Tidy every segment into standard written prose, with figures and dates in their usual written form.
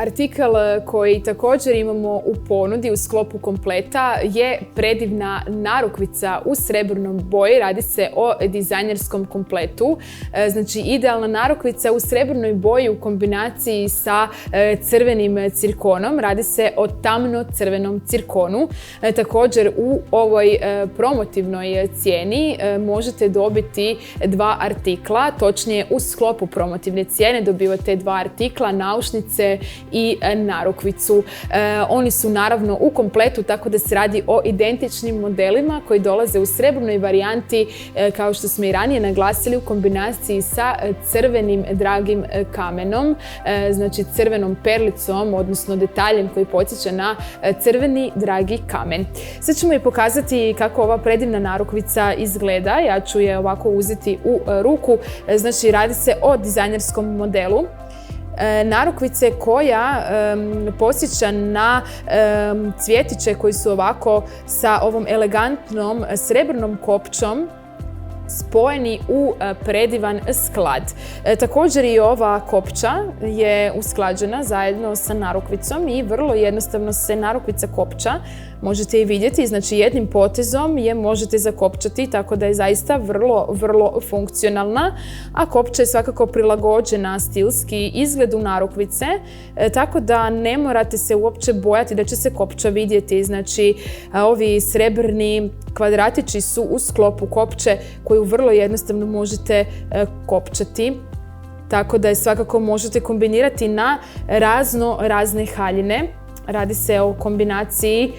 Artikl koji također imamo u ponudi u sklopu kompleta je predivna narukvica u srebrnom boji. Radi se o dizajnerskom kompletu. Znači idealna narukvica u srebrnoj boji u kombinaciji sa crvenim cirkonom. Radi se o tamno crvenom cirkonu. Također u ovoj promotivnoj cijeni možete dobiti dva artikla, točnije u sklopu promotivne cijene dobivate dva artikla, naušnice i narukvicu. Oni su naravno u kompletu, tako da se radi o identičnim modelima koji dolaze u srebrnoj varijanti, kao što smo i ranije naglasili, u kombinaciji sa crvenim dragim kamenom, znači crvenom perlicom, odnosno detaljem koji podsjeća na crveni dragi kamen. Sad ćemo i pokazati kako ova predivna narukvica izgleda. Ja ću je ovako uzeti u ruku. Znači radi se o dizajnerskom modelu narukvice koja podsjeća na cvjetiće koji su ovako sa ovom elegantnom srebrnom kopčom spojeni u predivan sklad. Također i ova kopča je usklađena zajedno sa narukvicom i vrlo jednostavno se narukvica kopča. Možete i vidjeti, znači jednim potezom je možete zakopčati, tako da je zaista vrlo funkcionalna, a kopča je svakako prilagođena stilski izgledu narukvice, tako da ne morate se uopće bojati da će se kopča vidjeti. Znači ovi srebrni kvadratići su u sklopu kopče koju vrlo jednostavno možete kopčati. Tako da je svakako možete kombinirati na razne haljine. Radi se o kombinaciji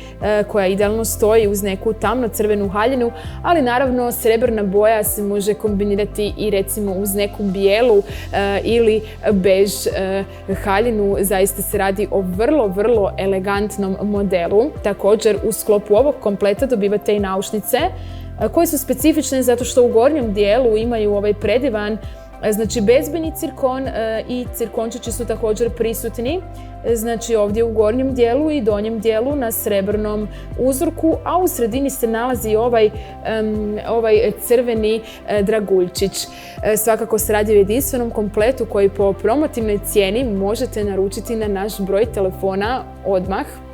koja idealno stoji uz neku tamno crvenu haljinu, ali naravno srebrna boja se može kombinirati i recimo uz neku bijelu ili bež haljinu. Zaista se radi o vrlo elegantnom modelu. Također u sklopu ovog kompleta dobivate i naušnice koje su specifične zato što u gornjem dijelu imaju ovaj predivan, znači bezbeni cirkon i cirkončići su također prisutni. Znači ovdje u gornjem dijelu i donjem dijelu na srebrnom uzorku, a u sredini se nalazi ovaj crveni draguljčić. Svakako se radi o jedinstvenom kompletu koji po promotivnoj cijeni možete naručiti na naš broj telefona odmah.